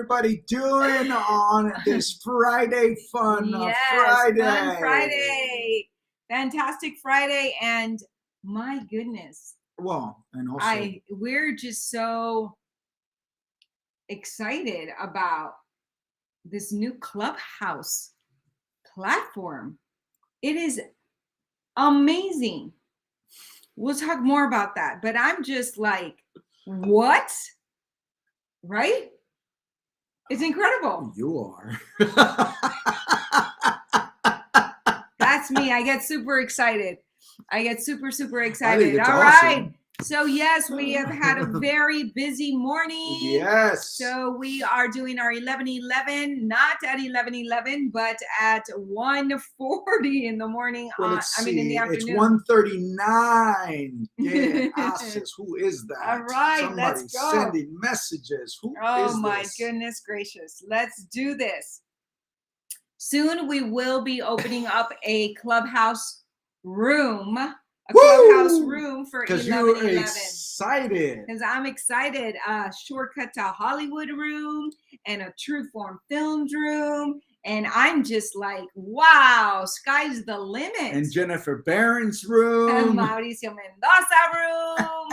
everybody doing on this Friday? Fun Friday. Fantastic Friday. And my goodness. Well, and also we're just so excited about this new Clubhouse platform. It is amazing. We'll talk more about that, but I'm just like, what? Right? It's incredible. You are. That's me. I get super excited. I get super excited. All awesome. Right. So yes, we have had a very busy morning. Yes. So we are doing our 11:11, not at 11:11, but at 1:40 in the morning. Well, in the afternoon. It's 1:39. Yeah, Asis, who is that? All right, Somebody let's go. Sending messages. Who is Oh my this? goodness gracious. Let's do this. Soon we will be opening up a Clubhouse room. Clubhouse room for 11:11. You're excited. Because I'm excited. Shortcut to Hollywood room and a True Form Films room. And I'm just like, wow, sky's the limit. And Jennifer Barron's room. And Mauricio Mendoza room.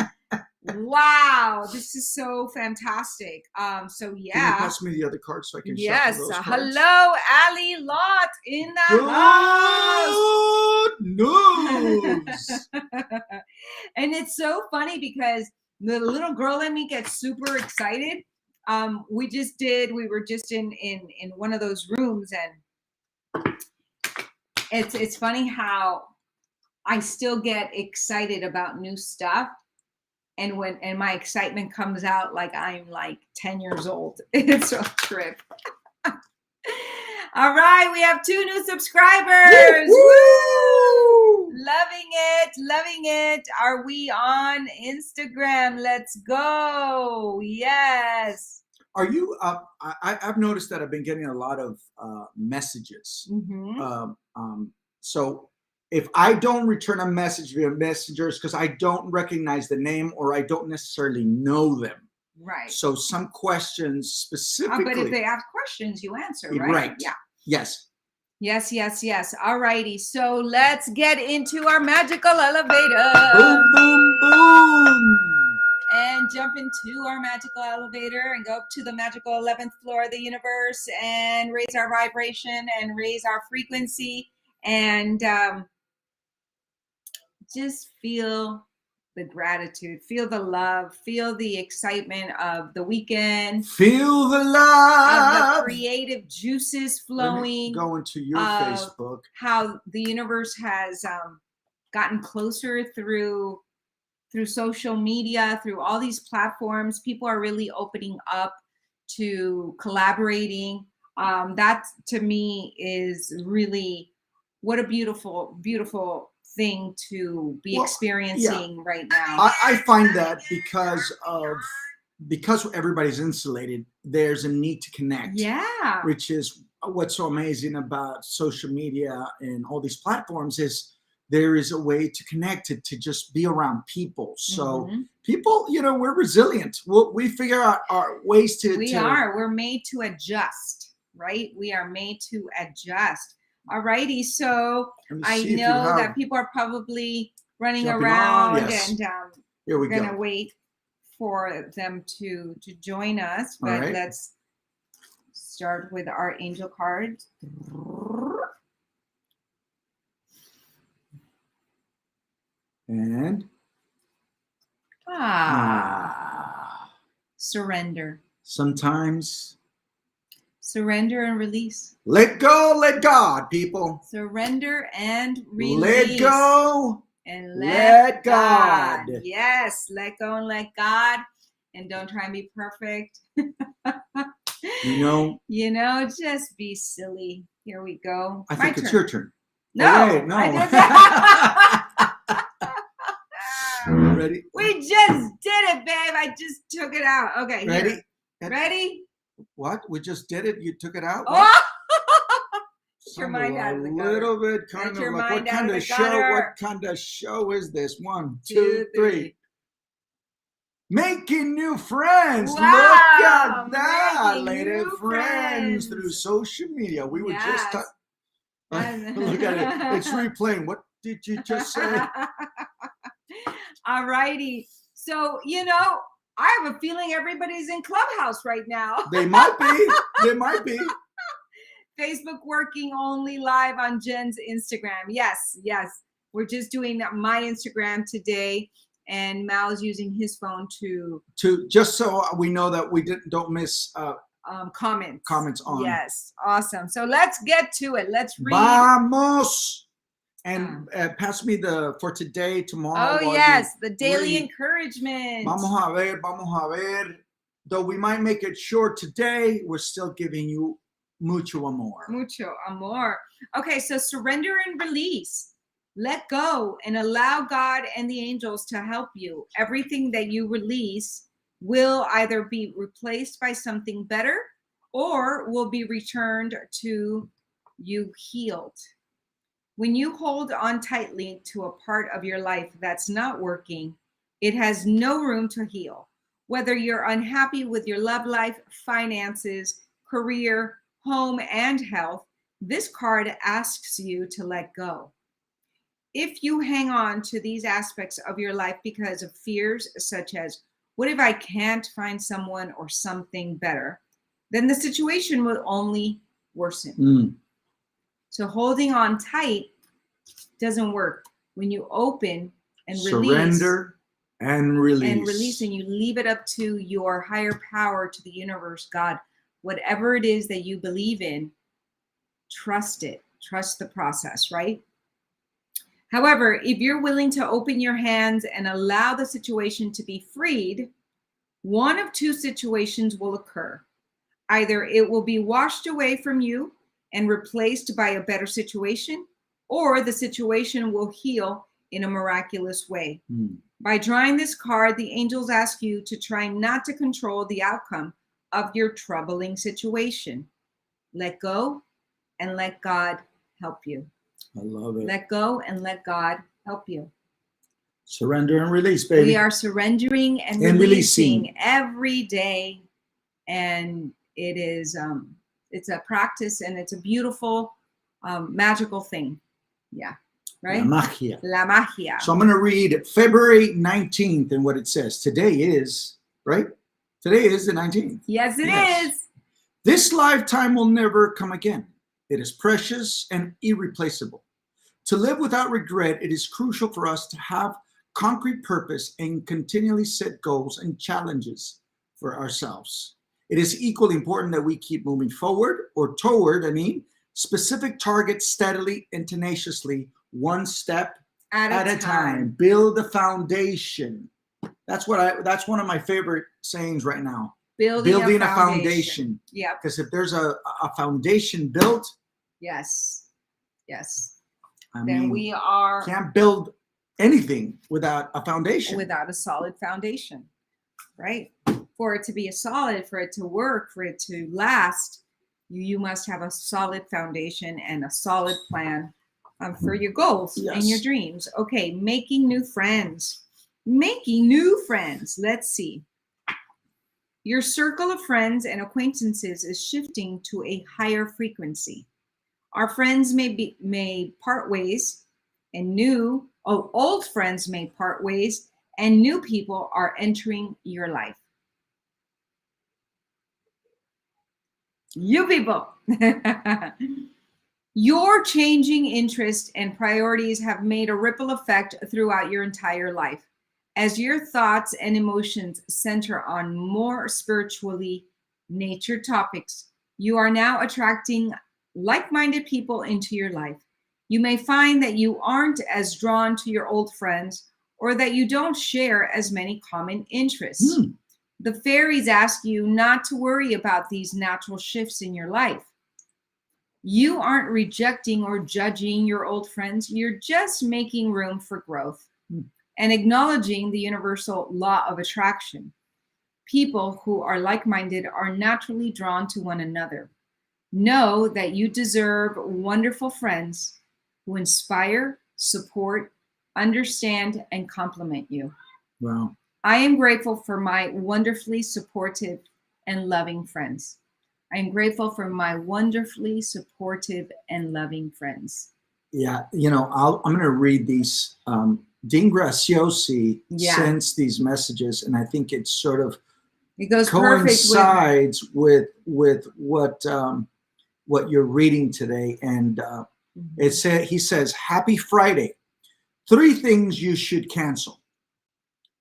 Wow, this is so fantastic. So yeah. Can you pass me the other card so I can Yes. shuffle those cards? Hello, Ali Lot in the Good news. And it's so funny because the little girl in me gets super excited. We were just in one of those rooms, and it's funny how I still get excited about new stuff. And my excitement comes out like I'm like 10 years old. It's a trip. All right, we have 2 new subscribers. Woo! Loving it. Are we on Instagram? Let's go. Yes. Are you I've noticed that I've been getting a lot of messages. Mm-hmm. So if I don't return a message via messengers because I don't recognize the name or I don't necessarily know them. Right. So some questions specifically. But if they ask questions, you answer, right? Right. Yeah. Yes. All righty. So let's get into our magical elevator. Boom, boom, boom. And jump into our magical elevator and go up to the magical 11th floor of the universe and raise our vibration and raise our frequency and just feel the gratitude, feel the love, feel the excitement of the weekend. Feel the love. Of the creative juices flowing. Go into your Facebook. How the universe has gotten closer through social media, through all these platforms. People are really opening up to collaborating. That to me is really what a beautiful thing to be experiencing right now. I find that because everybody's insulated, there's a need to connect. Yeah. Which is what's so amazing about social media and all these platforms is there is a way to connect, to just be around people. So people, we're resilient. We figure out our ways to. We're made to adjust, right? We are made to adjust. All righty. So I know that people are probably running around and we're going to wait for them to join us. But let's start with our angel cards. And surrender. Sometimes surrender and release. Let go, let God, people. Surrender and release. Let go and let God. Yes, let go and let God. And don't try and be perfect. Just be silly. Here we go. I think it's your turn. No, no. I did that. Ready? We just did it, babe. I just took it out. Okay. Ready? Ready? What? We just did it? You took it out? Oh! Get your mind out of the gutter. A little bit kind of like, what kind of show? What kind of show is this? 1, 2, 3. Making new friends. Wow, Look at that, making lady. new Friends through friends. social media. We were just Yes. look at it. It's replaying. What did you just say? All righty. So, I have a feeling everybody's in Clubhouse right now. They might be. They might be. Facebook working only live on Jen's Instagram. Yes, yes. We're just doing my Instagram today, and Mal's using his phone to just so we know that we don't miss comments on. Yes, awesome. So let's get to it. Let's read. Vamos. And pass me for today, tomorrow. Oh yes, the daily encouragement. Vamos a ver. Though we might make it short today, we're still giving you mucho amor. Mucho amor. Okay, so surrender and release. Let go and allow God and the angels to help you. Everything that you release will either be replaced by something better or will be returned to you healed. When you hold on tightly to a part of your life that's not working, it has no room to heal. Whether you're unhappy with your love life, finances, career, home, and health, this card asks you to let go. If you hang on to these aspects of your life because of fears such as, what if I can't find someone or something better, then the situation will only worsen. So holding on tight doesn't work. When you open and release. Surrender and release. And release, and you leave it up to your higher power, to the universe, God, whatever it is that you believe in, trust it. Trust the process, right? However, if you're willing to open your hands and allow the situation to be freed, one of two situations will occur. Either it will be washed away from you and replaced by a better situation, or the situation will heal in a miraculous way. By drawing this card, the angels ask you to try not to control the outcome of your troubling situation. Let go and let God help you. I love it. Let go and let God help you. Surrender and release, baby. We are surrendering and releasing every day, and it is it's a practice, and it's a beautiful, magical thing. Yeah, right. La magia. La magia. So I'm going to read February 19th and what it says. Today is, right? Today is the 19th. Yes, it is. This lifetime will never come again. It is precious and irreplaceable. To live without regret, it is crucial for us to have concrete purpose and continually set goals and challenges for ourselves. It is equally important that we keep moving forward or toward, specific targets steadily and tenaciously, one step at a time. Build a foundation. That's one of my favorite sayings right now. Building a foundation. Yeah. Because if there's a foundation built, yes. then we are can't build anything without a foundation. Without a solid foundation, right? For it to be solid, for it to work, for it to last, you must have a solid foundation and a solid plan for your goals and your dreams. Okay, making new friends. Let's see. Your circle of friends and acquaintances is shifting to a higher frequency. Our friends may part ways, and old friends may part ways, and new people are entering your life. You people. Your changing interests and priorities have made a ripple effect throughout your entire life. As your thoughts and emotions center on more spiritually natured topics, you are now attracting like-minded people into your life. You may find that you aren't as drawn to your old friends, or that you don't share as many common interests. The fairies ask you not to worry about these natural shifts in your life. You aren't rejecting or judging your old friends. You're just making room for growth and acknowledging the universal law of attraction. People who are like-minded are naturally drawn to one another. Know that you deserve wonderful friends who inspire, support, understand, and compliment you. Wow. I am grateful for my wonderfully supportive and loving friends. I am grateful for my wonderfully supportive and loving friends. Yeah, I'm going to read these. Dean Graziosi sends these messages, and I think it sort of coincides with what you're reading today. And he says, "Happy Friday. 3 things you should cancel.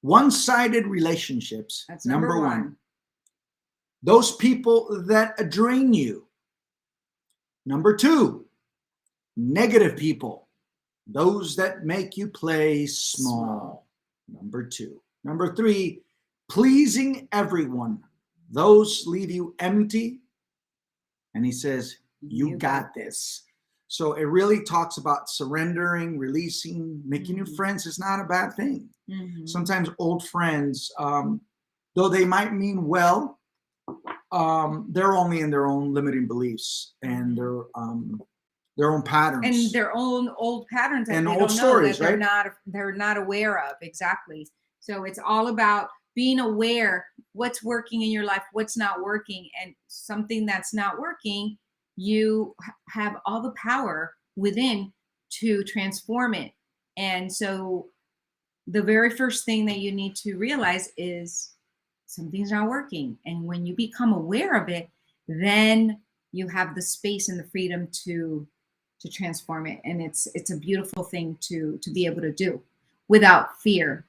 One-sided relationships. That's number one. Those people that drain you. Number 2, negative people. Those that make you play small. Number 2. Number 3, pleasing everyone. Those leave you empty." And he says, you got this. So it really talks about surrendering, releasing, making new friends is not a bad thing. Sometimes old friends, though they might mean well, they're only in their own limiting beliefs and their own patterns and their own old patterns that and they old don't stories, know that right? they're not aware of. Exactly. So it's all about being aware what's working in your life, what's not working, and something that's not working, you have all the power within to transform it. And so the very first thing that you need to realize is something's not working. And when you become aware of it, then you have the space and the freedom to transform it. And it's a beautiful thing to be able to do without fear,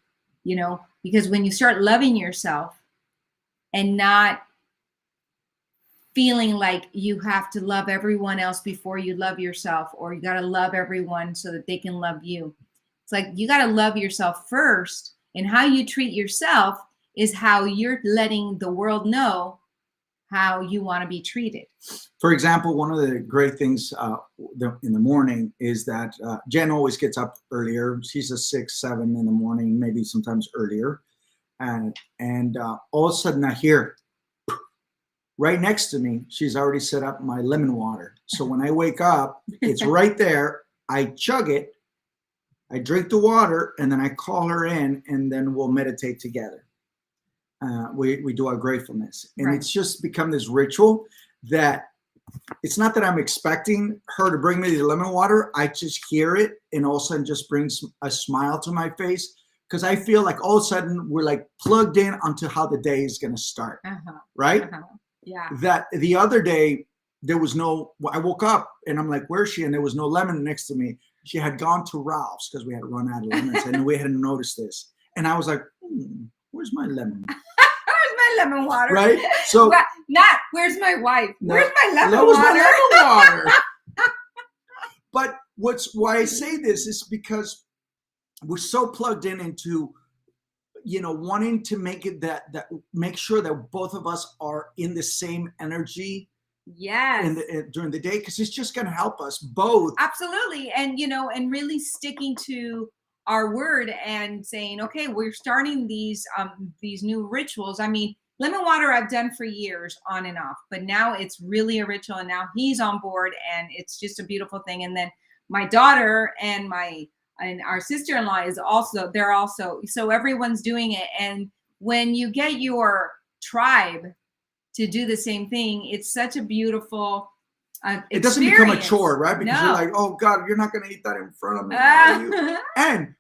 because when you start loving yourself and not feeling like you have to love everyone else before you love yourself, or you got to love everyone so that they can love you. It's like you got to love yourself first, and how you treat yourself is how you're letting the world know how you want to be treated. For example, one of the great things in the morning is that Jen always gets up earlier. She's a 6, 7 in the morning, maybe sometimes earlier. And all of a sudden I hear right next to me, she's already set up my lemon water. So when I wake up, it's right there. I chug it, I drink the water, and then I call her in, and then we'll meditate together. We do our gratefulness. And it's just become this ritual that it's not that I'm expecting her to bring me the lemon water. I just hear it, and all of a sudden just brings a smile to my face, because I feel like all of a sudden we're like plugged in onto how the day is going to start. Right? Yeah. That the other day, I woke up and I'm like, where's she? And there was no lemon next to me. She had gone to Ralph's because we had run out of lemons and we hadn't noticed this. And I was like, where's my lemon? Where's my lemon water? Right? So not where's my wife? No, where's my lemon water? My lemon water. But why I say this is because we're so plugged into wanting to make it that make sure that both of us are in the same energy. Yes. During the day, because it's just going to help us both. Absolutely. And and really sticking to our word and saying, okay, we're starting these new rituals. I mean, lemon water I've done for years on and off, but now it's really a ritual, and now he's on board, and it's just a beautiful thing. And then my daughter and our sister-in-law they're also, so everyone's doing it. And when you get your tribe to do the same thing, it's such a beautiful it doesn't become a chore, right? Because you're like, oh God, you're not going to eat that in front of me, are you? And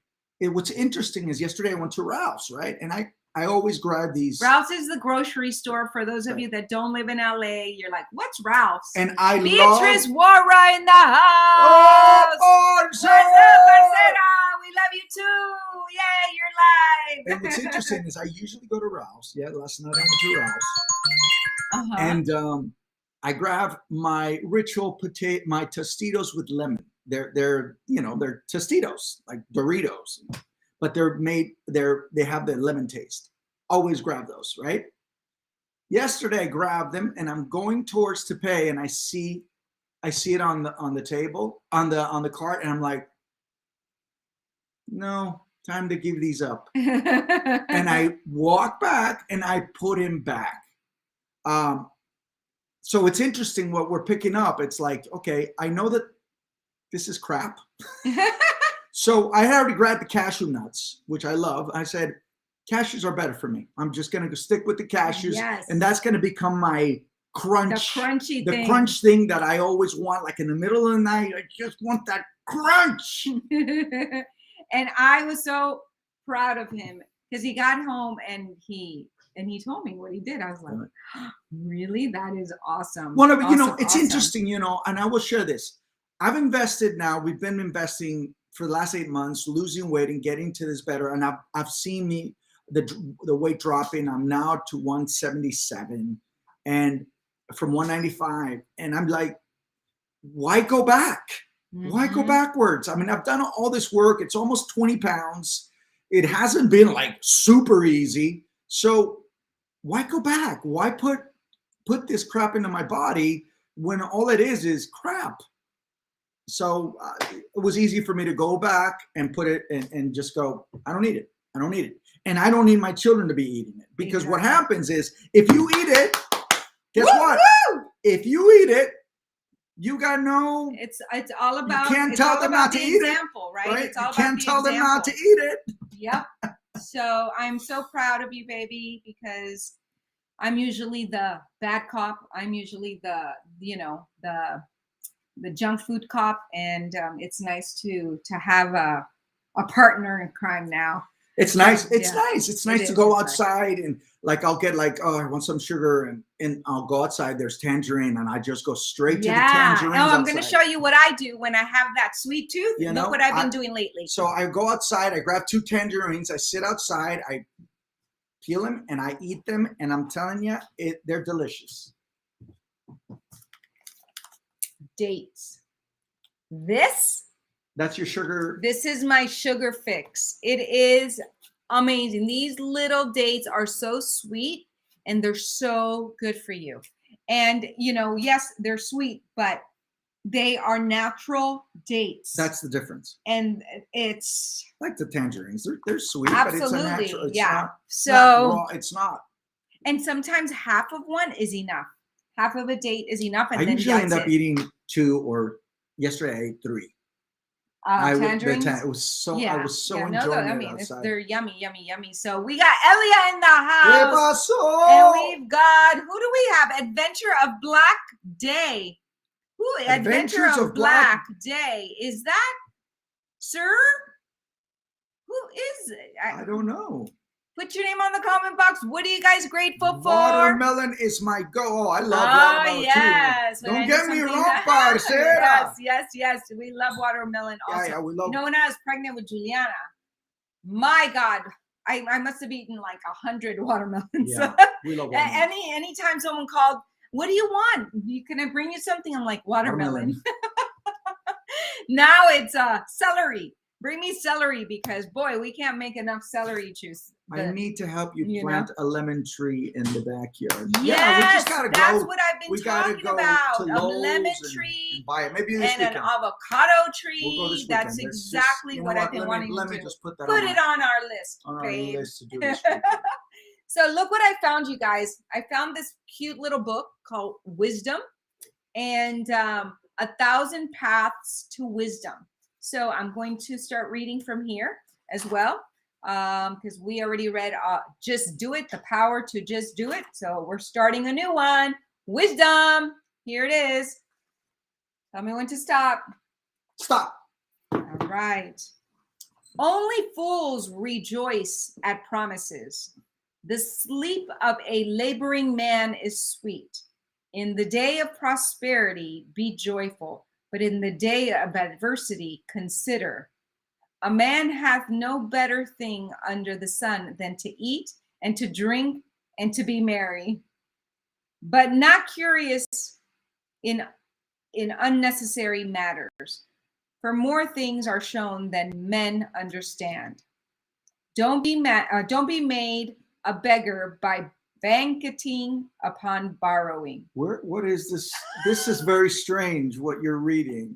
what's interesting is yesterday I went to Ralph's, right? And I always grab these. Ralph's is the grocery store. For those of you that don't live in LA, you're like, what's Ralph's? And I Beatrice Warra in the house. What's up, Marcela? We love you too. Yay, you're live. And what's interesting is I usually go to Ralph's. Yeah, last night I went to Ralph's. And I grab my ritual my Tostitos with lemon. They're Tostitos, like Doritos, but they have the lemon taste. Always grab those, right? Yesterday I grabbed them and I'm going towards to pay, and I see it on the table, on the cart, and I'm like, no, time to give these up. And I walk back and I put him back. So it's interesting what we're picking up. It's like, okay, I know that this is crap. So I had already grabbed the cashew nuts, which I love. I said, cashews are better for me. I'm just going to stick with the cashews. Yes. And that's going to become my crunch. The crunchy thing. Crunch thing that I always want, like in the middle of the night. I just want that crunch. And I was so proud of him because he got home and he told me what he did. I was like, really? That is awesome. Well, but awesome, it's awesome. interesting, and I will share this. I've invested now. We've been investing for the last 8 months, losing weight and getting to this better. And I've seen the weight dropping. I'm now to 177 and from 195. And I'm like, why go back? Why go backwards? I mean, I've done all this work. It's almost 20 pounds. It hasn't been like super easy. So why go back? Why put this crap into my body when all it is crap? So it was easy for me to go back and put it and just go, I don't need it. I don't need it. And I don't need my children to be eating it. Because what happens is if you eat it, guess what? If you eat it, you got no. It's all about. You can't tell them not to eat it, right? It's all you about can't the tell them example. not to eat it. Yep. So I'm so proud of you, baby, because I'm usually the bad cop. I'm usually the junk food cop, and it's nice to have a partner in crime now. It's nice. It's nice. It's nice to go It's outside and like I'll get like, oh, I want some sugar and I'll go outside. There's tangerine and I just go straight to the tangerine. Oh, I'm going to show you what I do when I have that sweet tooth. Look what I've been doing lately. So I go outside. I grab 2 tangerines. I sit outside. I peel them and I eat them. And I'm telling you, they're delicious. Dates. That's your sugar. This is my sugar fix. It is amazing. These little dates are so sweet and they're so good for you. And, yes, they're sweet, but they are natural dates. That's the difference. And it's like the tangerines. They're sweet, absolutely, but it's a natural. It's not, so not raw. It's not. And sometimes half of one is enough. Half of a date is enough. And I then usually end up eating 2, or yesterday I ate 3. Tangerines. I was so enjoying it outside. They're yummy, yummy, yummy. So we got Elia in the house. And we've got, who do we have? Adventure of Black Day. Adventure of Black Day. Is that Sir? Who is it? I don't know. Put your name on the comment box. What are you guys grateful for? Watermelon is my go. Oh, I love watermelon yes. too. Don't get me wrong, parcera. Yes. We love watermelon also. Yeah, we love. When I was pregnant with Juliana, my God, I must have eaten like 100 watermelons. Yeah, we love watermelon. Anytime someone called, what do you want? Can I bring you something? I'm like, watermelon. Now it's celery. Bring me celery because, boy, we can't make enough celery juice. I need to help you plant a lemon tree in the backyard. Yes, we just gotta go. That's what I've been talking about. A lemon tree and buy it. Maybe this and weekend. an avocado tree. We'll go this that's weekend. exactly what I've been wanting to do. Let me just put that it on our list. On babe. our list to do this weekend. So look what I found, you guys. I found this cute little book called Wisdom and 1,000 Paths to Wisdom. So I'm going to start reading from here as well because we already read Just Do It, the power to just do it. So we're starting a new one. Wisdom. Here it is. Tell me when to stop. Stop. All right. Only fools rejoice at promises. The sleep of a laboring man is sweet. In the day of prosperity, be joyful. But in the day of adversity, consider. A man hath no better thing under the sun than to eat and to drink and to be merry, but not curious in unnecessary matters. For more things are shown than men understand. Don't be made a beggar by banqueting upon borrowing. What is this? This is very strange what you're reading.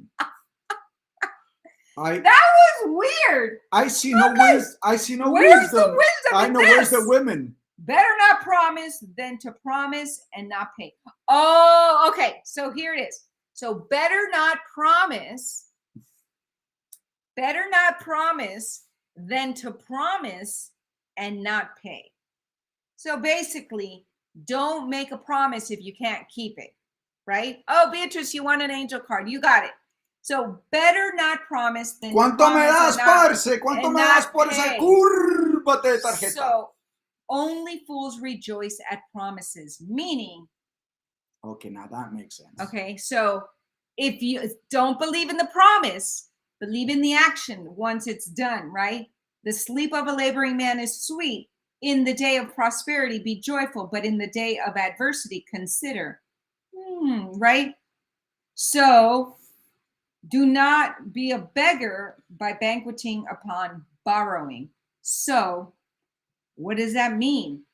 That was weird. I see no wisdom. I see no where's wisdom. The wisdom I know where's the women. Better not promise than to promise and not pay. Oh, okay. So here it is. So better not promise than to promise and not pay. So basically, don't make a promise if you can't keep it, right? Oh, Beatrice, you want an angel card. You got it. So better not promise than ¿Cuánto me das, parce? ¿Cuánto me das por esa curva de tarjeta? So only fools rejoice at promises, meaning. Okay, now that makes sense. Okay, so if you don't believe in the promise, believe in the action once it's done, right? The sleep of a laboring man is sweet. In the day of prosperity, be joyful, but in the day of adversity, consider. Right? So do not be a beggar by banqueting upon borrowing. So what does that mean?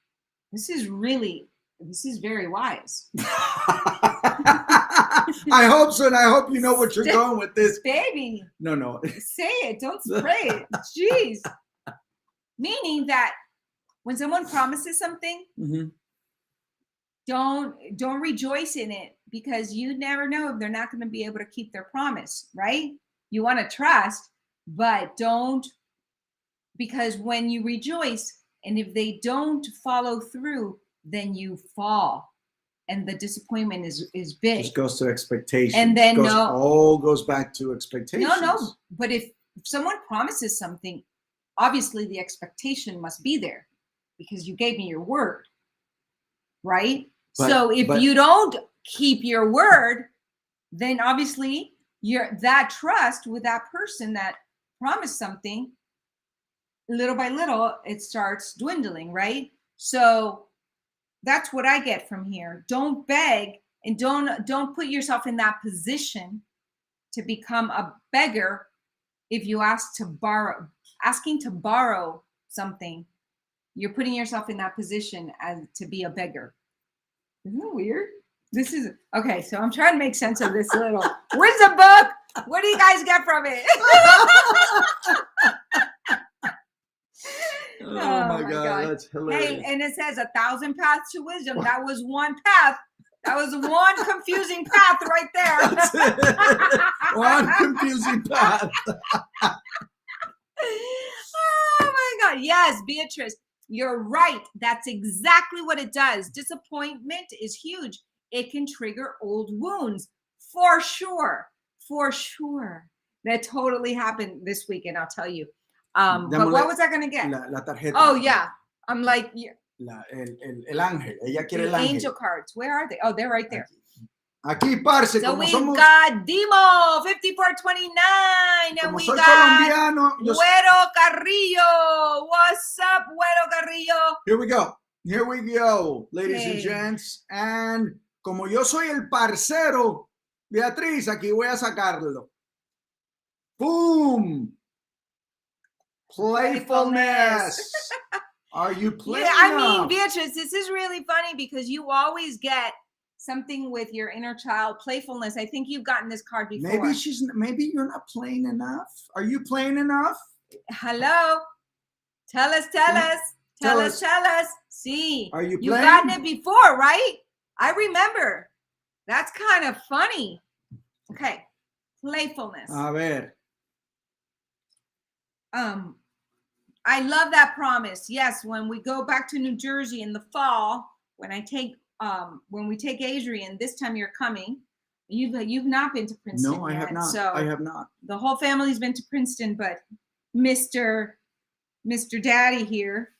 This is very wise. I hope so, and I hope you know what you're going with this. Baby. No. Say it, don't spray it. Jeez. Meaning that when someone promises something, don't rejoice in it, because you never know if they're not going to be able to keep their promise, right? You want to trust, but don't, because when you rejoice and if they don't follow through, then you fall. And the disappointment is big. Just goes to expectations. And then all goes back to expectations. No. But if someone promises something, obviously the expectation must be there because you gave me your word, right? So if you don't keep your word, then obviously that trust with that person that promised something, little by little, it starts dwindling, right? So that's what I get from here. Don't beg, and don't put yourself in that position to become a beggar. If you asking to borrow something, you're putting yourself in that position as to be a beggar. Isn't that weird? This is okay. So I'm trying to make sense of this little wisdom book. What do you guys get from it? Oh my God, that's hilarious. Hey, and it says 1,000 paths to wisdom. That was one path. That was one confusing path right there. That's it. One confusing path. Oh my God. Yes, Beatrice, you're right. That's exactly what it does. Disappointment is huge. It can trigger old wounds. For sure. That totally happened this weekend, I'll tell you. But what was I going to get? La tarjeta. Oh, yeah. I'm like, el ángel. Ella quiere el ángel. Angel cards. Where are they? Oh, they're right there. Aquí, parce, so we got Dimo, 5429. And we got Güero Carrillo. What's up, Güero Carrillo? Here we go, ladies and gents. And como yo soy el parcero, Beatriz, aquí voy a sacarlo. Boom! Playfulness. Are you playing? Yeah, I mean, Beatrice, this is really funny because you always get something with your inner child. Playfulness. I think you've gotten this card before. Maybe you're not playing enough. Are you playing enough? Hello. Tell us. See. Are you playing? You've gotten it before, right? I remember. That's kind of funny. Okay. Playfulness. A ver. I love that promise. Yes, when we go back to New Jersey in the fall, when we take Adrian, this time you're coming. You've not been to Princeton. No, I have not. So I have not. The whole family's been to Princeton, but Mr. Daddy here.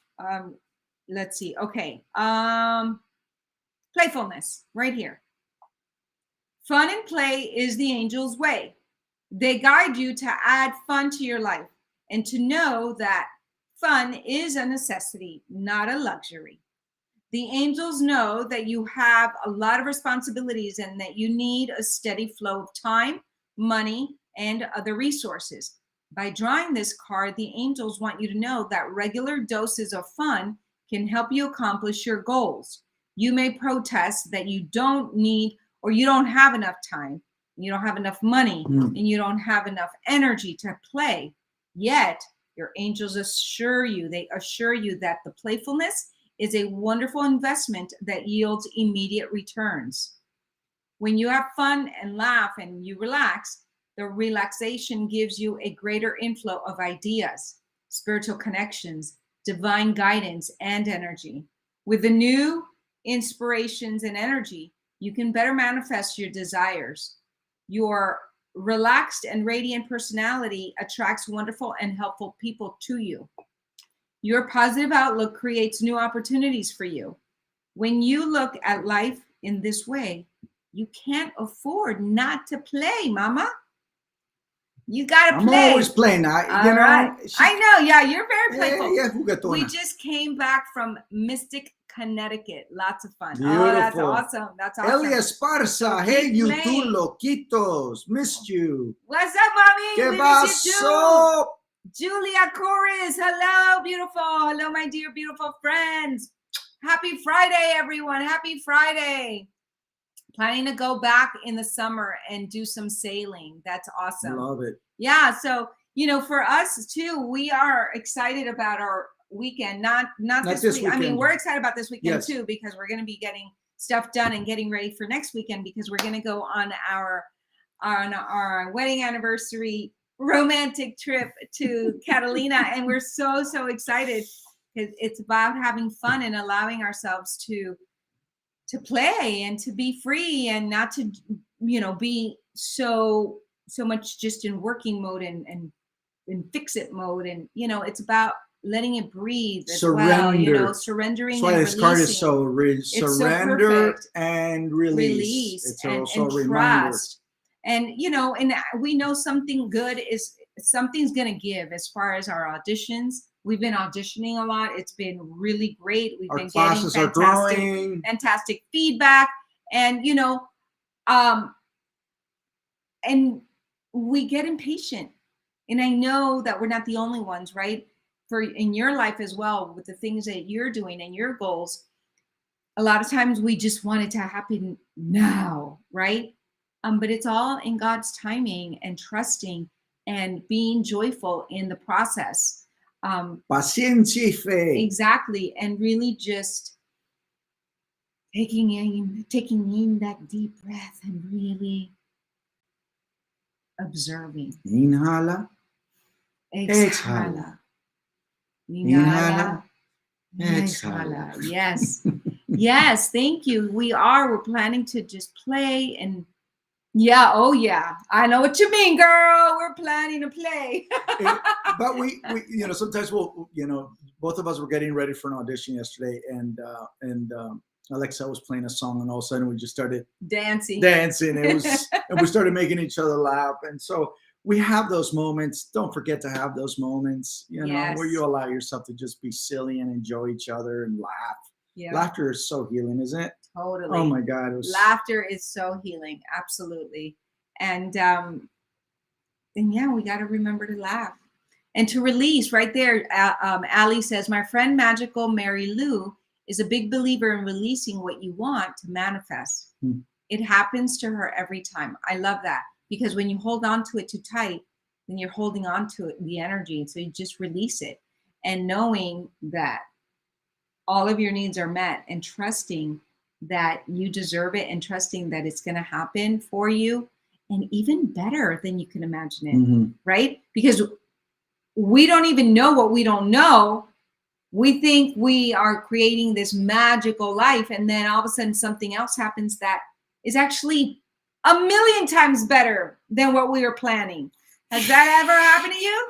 Let's see. Okay. Playfulness right here. Fun and play is the angel's way. They guide you to add fun to your life and to know that fun is a necessity, not a luxury. The angels know that you have a lot of responsibilities and that you need a steady flow of time, money, and other resources. By drawing this card, the angels want you to know that regular doses of fun can help you accomplish your goals. You may protest that you don't need or you don't have enough time, you don't have enough money, and you don't have enough energy to play. Yet, your angels assure you that the playfulness is a wonderful investment that yields immediate returns. When you have fun and laugh and you relax, the relaxation gives you a greater inflow of ideas, spiritual connections, divine guidance and energy. With the new inspirations and energy, you can better manifest your desires. Your relaxed and radiant personality attracts wonderful and helpful people to you. Your positive outlook creates new opportunities for you. When you look at life in this way, you can't afford not to play, mama. You gotta I'm play. always playing. I know. Yeah, you're very playful. Yeah, juguetona. We just came back from Mystic, Connecticut. Lots of fun. Beautiful. Oh, that's awesome. That's awesome. Elia Esparza. Hey, you two loquitos. Missed you. What's up, mommy? ¿Qué We miss you too. pasó? Julia Corres. Hello, beautiful. Hello, my dear, beautiful friends. Happy Friday, everyone. Happy Friday. Planning to go back in the summer and do some sailing. That's awesome. Love it. Yeah. So, for us too, we are excited about our weekend. Not this weekend. I mean, we're excited about this weekend too, because we're going to be getting stuff done and getting ready for next weekend, because we're going to go on our wedding anniversary romantic trip to Catalina. And we're so excited, because it's about having fun and allowing ourselves to play and to be free, and not to be so much just in working mode and fix it mode. And it's about letting it breathe as well, surrendering. That's why this card is so surrender so and release. It's also a reminder. Trust. And and we know something good is something's gonna give. As far as our auditions, we've been auditioning a lot. It's been really great. We've been getting fantastic feedback, and and we get impatient. And I know that we're not the only ones, right? For in your life as well, with the things that you're doing and your goals, a lot of times we just want it to happen now, right? But it's all in God's timing, and trusting and being joyful in the process. Paciencia y fe. Exactly. And really just taking in that deep breath and really observing. Inhala. Exhala. Inhala. Exhala. Yes. Yes. Thank you. We're planning to just play and oh yeah. I know what you mean, girl. We're planning to play. But we sometimes we'll, both of us were getting ready for an audition yesterday, and Alexa was playing a song, and all of a sudden we just started dancing. And we started making each other laugh. And so we have those moments. Don't forget to have those moments, where you allow yourself to just be silly and enjoy each other and laugh. Yeah. Laughter is so healing, isn't it? Totally. Oh my God. Laughter is so healing. Absolutely. And we got to remember to laugh and to release right there. Ali says, my friend Magical Mary Lou is a big believer in releasing what you want to manifest. It happens to her every time. I love that, because when you hold on to it too tight, then you're holding on to the energy. So you just release it, and knowing that all of your needs are met, and trusting that you deserve it, and trusting that it's going to happen for you, and even better than you can imagine it, right? Because we don't even know what we don't know. We think we are creating this magical life, and then all of a sudden something else happens that is actually 1,000,000 times better than what we were planning. Has that ever happened to you?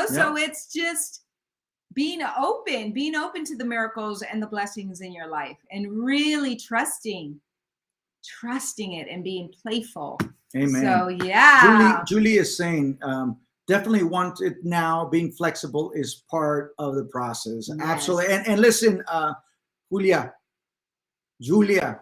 So it's just being open to the miracles and the blessings in your life, and really trusting it and being playful. Amen. So yeah. Julie is saying, definitely want it now. Being flexible is part of the process. Yes. Absolutely. And listen, Julia,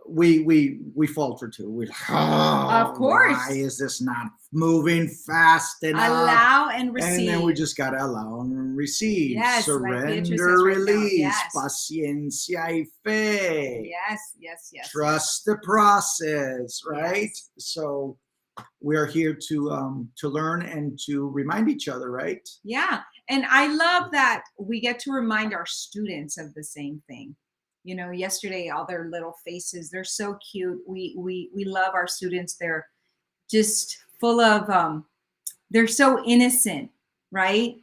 we falter too. We're like, of course. Why is this not moving fast enough? Allow and receive. And then we just gotta allow and receive. Yes, surrender, like release, yes. Paciencia y fe. Yes. Trust the process, right? Yes. So we are here to learn and to remind each other, right? Yeah, and I love that we get to remind our students of the same thing. Yesterday, all their little faces, they're so cute. We love our students. They're just full of they're so innocent, right?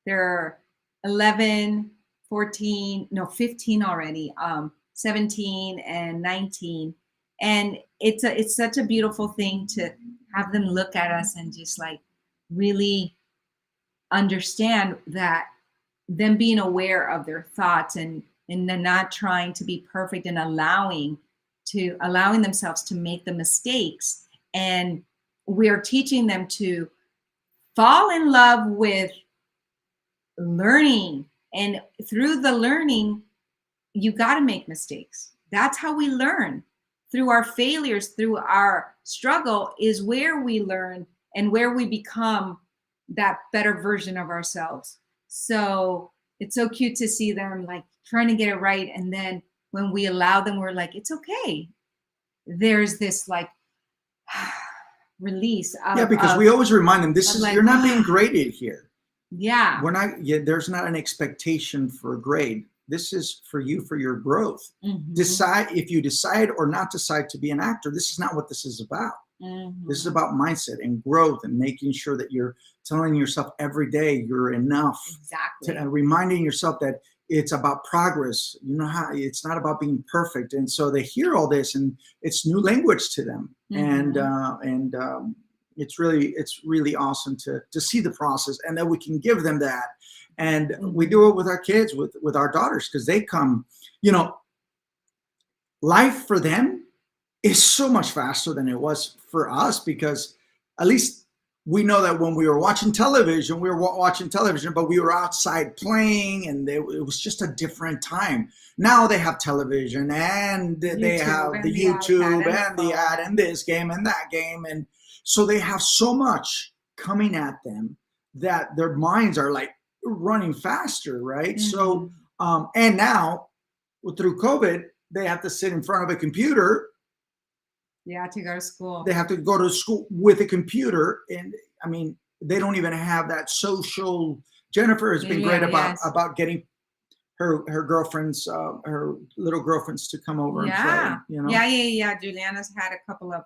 They're 11, 14, no, 15 already, 17 and 19. And it's such a beautiful thing to have them look at us and just like really understand that, them being aware of their thoughts and then not trying to be perfect and allowing themselves to make the mistakes. And we're teaching them to fall in love with learning. And through the learning, you got to make mistakes. That's how we learn. Through our failures, through our struggle is where we learn and where we become that better version of ourselves. So it's so cute to see them like trying to get it right. And then when we allow them, we're like, it's okay. There's this like release. Because we always remind them, this is, like, you're not being graded here. Yeah. We're not, there's not an expectation for a grade. This is for you, for your growth. Mm-hmm. Decide if you decide or not decide to be an actor. This is not what this is about. Mm-hmm. This is about mindset and growth and making sure that you're telling yourself every day you're enough. Exactly. Reminding yourself that it's about progress. You know how it's not about being perfect. And so they hear all this and it's new language to them. Mm-hmm. It's really awesome to see the process and that we can give them that. And Mm-hmm. we do it with our kids, with our daughters, because they come, life for them is so much faster than it was for us, because at least we know that when we were watching television, but we were outside playing, and it was just a different time. Now they have television and they have the YouTube and the ad and this game and that game. And so they have so much coming at them that their minds are like running faster, right? Mm-hmm. So, and now through COVID, they have to sit in front of a computer. Yeah, to go to school. They have to go to school with a computer. And I mean, they don't even have that social. Jennifer has been great about getting her girlfriends, her little girlfriends to come over and play. Yeah. Juliana's had a couple of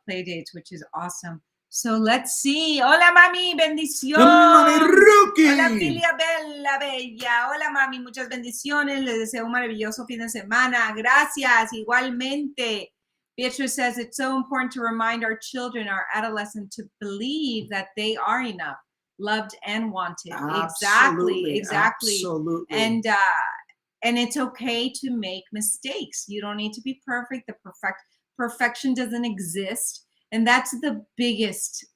play dates, which is awesome. So let's see. Hola, mami, bendición. Mami Rookie. Hola, Filia Bella, bella. Hola, mami, muchas bendiciones. Les deseo un maravilloso fin de semana. Gracias, igualmente. Beatrice says it's so important to remind our children, our adolescents, to believe that they are enough, loved and wanted. Absolutely. Exactly. And it's okay to make mistakes. You don't need to be perfect. Perfection doesn't exist. And that's the biggest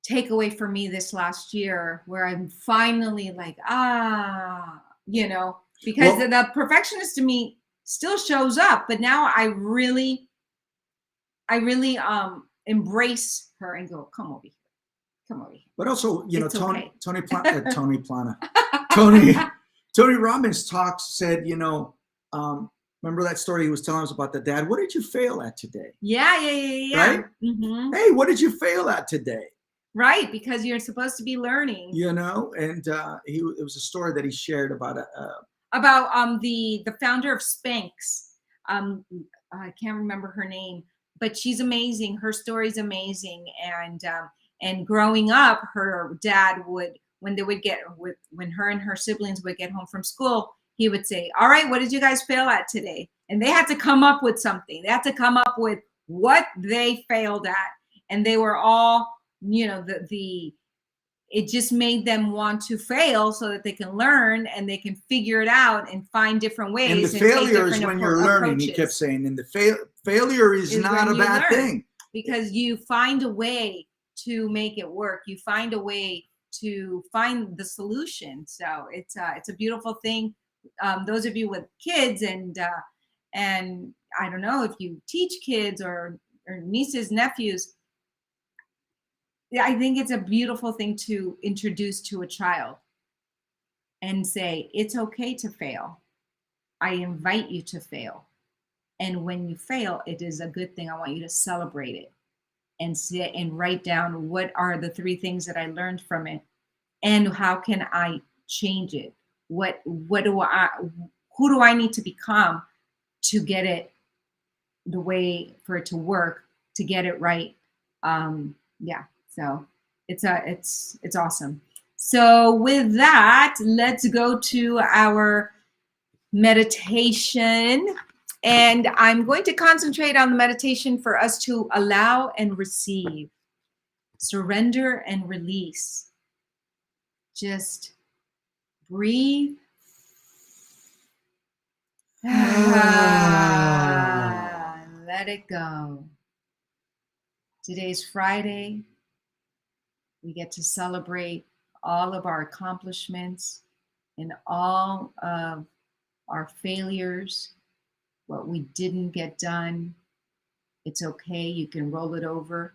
takeaway for me this last year, where I'm finally like, because the perfectionist in me still shows up, but now I really embrace her and go, come over here. But also, okay. Tony Robbins said, remember that story he was telling us about the dad? What did you fail at today? Yeah. Right? Mm-hmm. Hey, what did you fail at today? Right, because you're supposed to be learning. And it was a story that he shared about the founder of Spanx. I can't remember her name, but she's amazing. Her story's amazing. And growing up, her dad would, when her and her siblings would get home from school, he would say, all right, what did you guys fail at today? And they had to come up with something. They had to come up with what they failed at. And they were all, it just made them want to fail so that they can learn and they can figure it out and find different ways. And the failure is when you're learning, he kept saying. And the failure is not a bad thing. Because you find a way to make it work. You find a way to find the solution. So it's a beautiful thing. Those of you with kids and I don't know if you teach kids or nieces, nephews, I think it's a beautiful thing to introduce to a child and say, it's okay to fail. I invite you to fail. And when you fail, it is a good thing. I want you to celebrate it and sit and write down what are the 3 things that I learned from it and how can I change it? Who do I need to become to get it the way for it to work, to get it right? So It's awesome. So with that, let's go to our meditation. And I'm going to concentrate on the meditation for us to allow and receive, surrender and release. Just breathe. Let it go. Today's Friday. We get to celebrate all of our accomplishments and all of our failures, what we didn't get done. It's okay. You can roll it over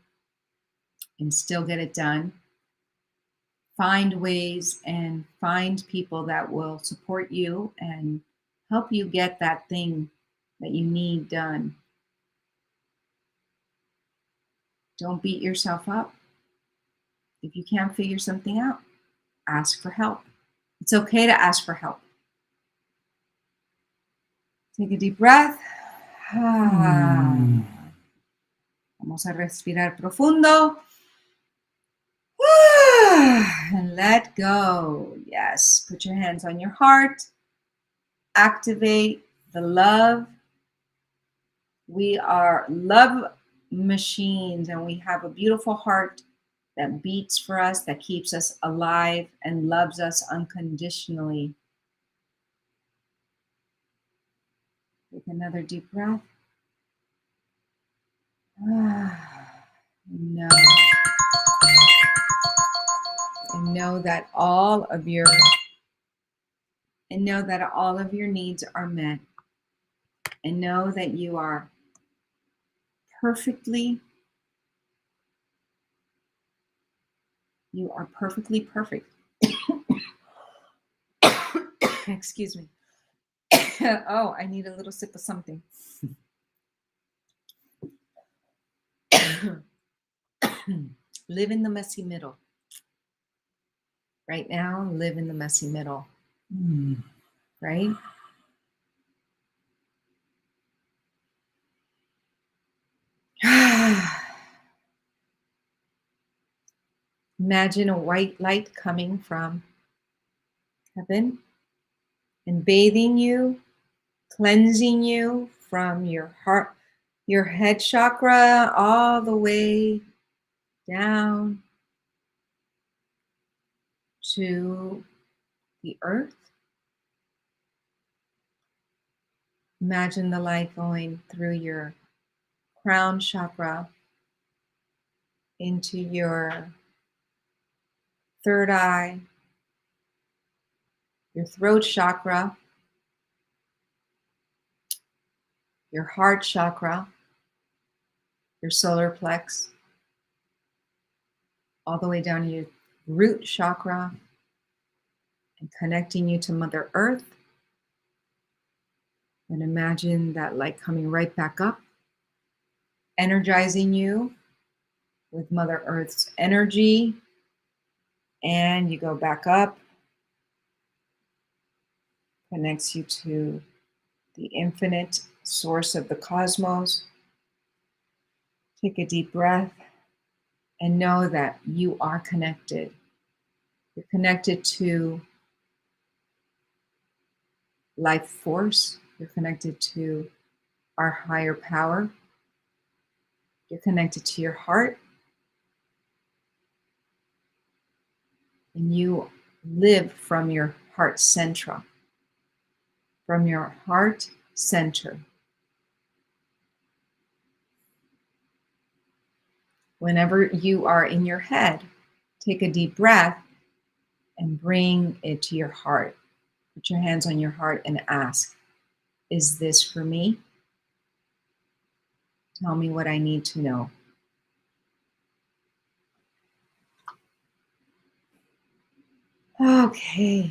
and still get it done. Find ways and find people that will support you and help you get that thing that you need done. Don't beat yourself up. If you can't figure something out, ask for help. It's okay to ask for help. Take a deep breath. Vamos a respirar profundo. And let go. Yes, put your hands on your heart. Activate the love. We are love machines, and we have a beautiful heart that beats for us, that keeps us alive and loves us unconditionally. Take another deep breath. Know that all of your needs are met, and know that you are perfectly perfect. Excuse me. Oh, I need a little sip of something. Live in the messy middle. Right now, live in the messy middle. Right? Imagine a white light coming from heaven and bathing you, cleansing you from your heart, your head chakra, all the way down to the earth. Imagine the light going through your crown chakra into your third eye, your throat chakra, your heart chakra, your solar plex, all the way down to your root chakra, and connecting you to Mother Earth. And imagine that light coming right back up, energizing you with Mother Earth's energy. And you go back up, connects you to the infinite source of the cosmos. Take a deep breath and know that you are connected. You're connected to life force. You're connected to our higher power. You're connected to your heart. And you live from your heart center. From your heart center. Whenever you are in your head, take a deep breath and bring it to your heart. Put your hands on your heart and ask, is this for me? Tell me what I need to know. Okay.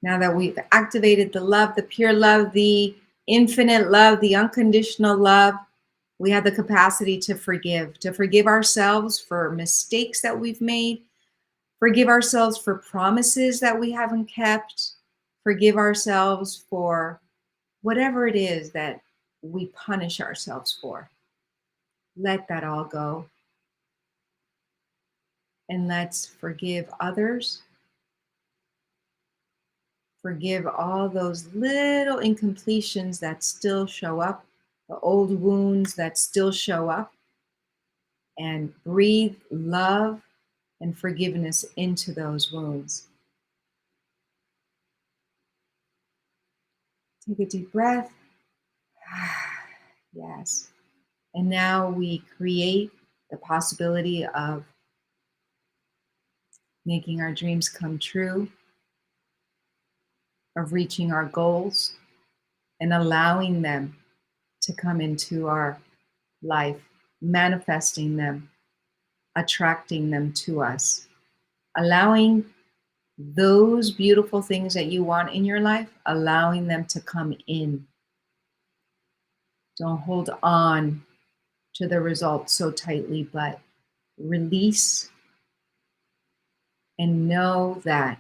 Now that we've activated the love, the pure love, the infinite love, the unconditional love, we have the capacity to forgive ourselves for mistakes that we've made, forgive ourselves for promises that we haven't kept, forgive ourselves for whatever it is that we punish ourselves for. Let that all go. And let's forgive others. Forgive all those little incompletions that still show up, the old wounds that still show up, and breathe love and forgiveness into those wounds. Take a deep breath. Yes. And now we create the possibility of making our dreams come true, of reaching our goals, and allowing them to come into our life, manifesting them, attracting them to us, allowing those beautiful things that you want in your life, allowing them to come in. Don't hold on to the results so tightly, but release and know that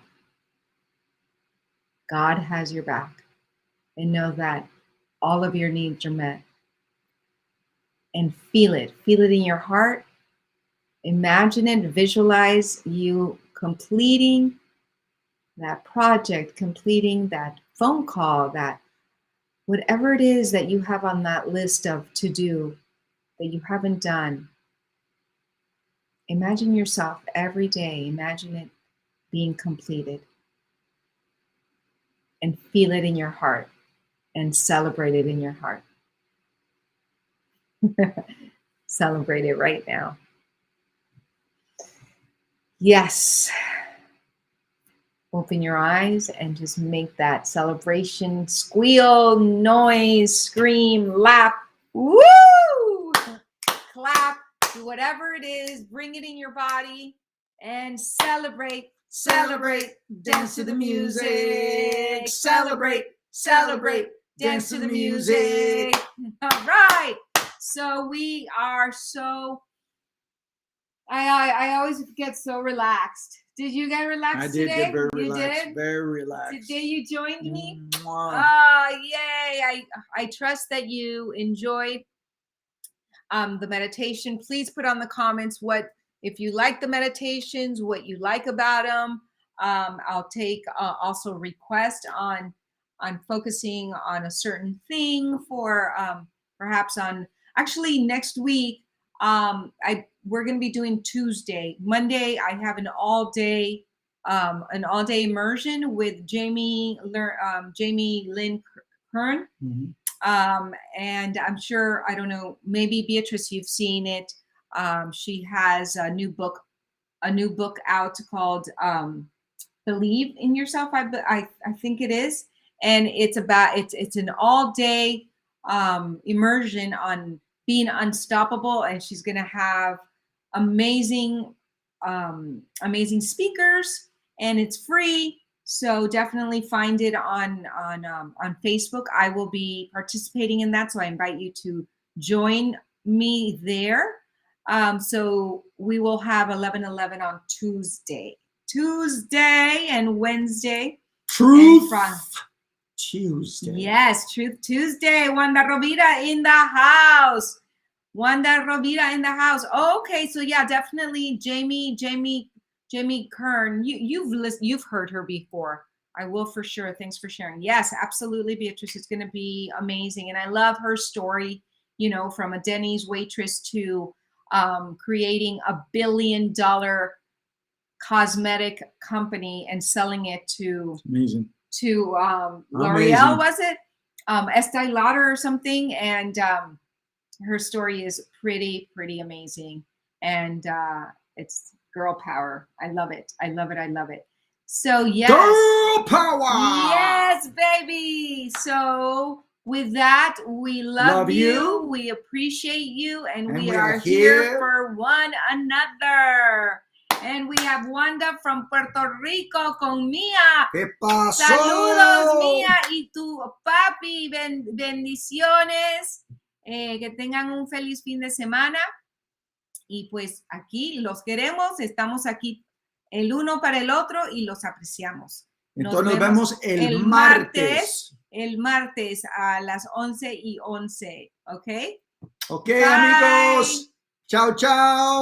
God has your back, and know that all of your needs are met. And feel it in your heart. Imagine it, visualize you completing that project, completing that phone call, that whatever it is that you have on that list of to do that you haven't done. Imagine yourself every day, imagine it being completed. And feel it in your heart and celebrate it in your heart. Celebrate it right now. Yes. Open your eyes and just make that celebration squeal, noise, scream, laugh. Woo! Clap, do whatever it is, bring it in your body and celebrate, celebrate, dance to the music. Celebrate, celebrate, dance to the music. All right. So we are so, I always get so relaxed. Did you get relaxed today? I did get very relaxed. Did? Very relaxed. Today you joined me? Mwah. Oh, yay. I trust that you enjoyed the meditation. Please put on the comments if you like the meditations, what you like about them. I'll take also request on focusing on a certain thing for perhaps on actually next week. We're going to be doing Tuesday. Monday, I have an all-day immersion with Jamie Lynn Kern. Mm-hmm. And I'm sure, I don't know, maybe Beatrice, you've seen it. She has a new book out called Believe in Yourself. I think it is. And it's an all-day immersion on being unstoppable. And she's going to have amazing speakers, and it's free. So definitely find it on Facebook. I will be participating in that, so I invite you to join me there. So we will have 11:11 on Tuesday and Wednesday. Truth Tuesday. Yes, Truth Tuesday. Wanda Rovira in the house. Okay, so yeah, definitely Jamie Kern. You've heard her before. I will for sure. Thanks for sharing. Yes, absolutely, Beatrice. It's going to be amazing, and I love her story. From a Denny's waitress to creating $1 billion cosmetic company and selling it to amazing to L'Oreal, was it Estee Lauder or something, and her story is pretty amazing, and it's girl power. I love it. So yes, girl power. Yes, baby. So with that, we love you. We appreciate you, and we are here for one another. And we have Wanda from Puerto Rico con Mia. ¿Qué pasó? Saludos, Mia, y tu papi. Bendiciones. Que tengan un feliz fin de semana. Y pues aquí los queremos. Estamos aquí el uno para el otro y los apreciamos. Entonces nos vemos el martes. El martes a las 11:11. ¿Ok? Ok, bye. Amigos. Chao, chao.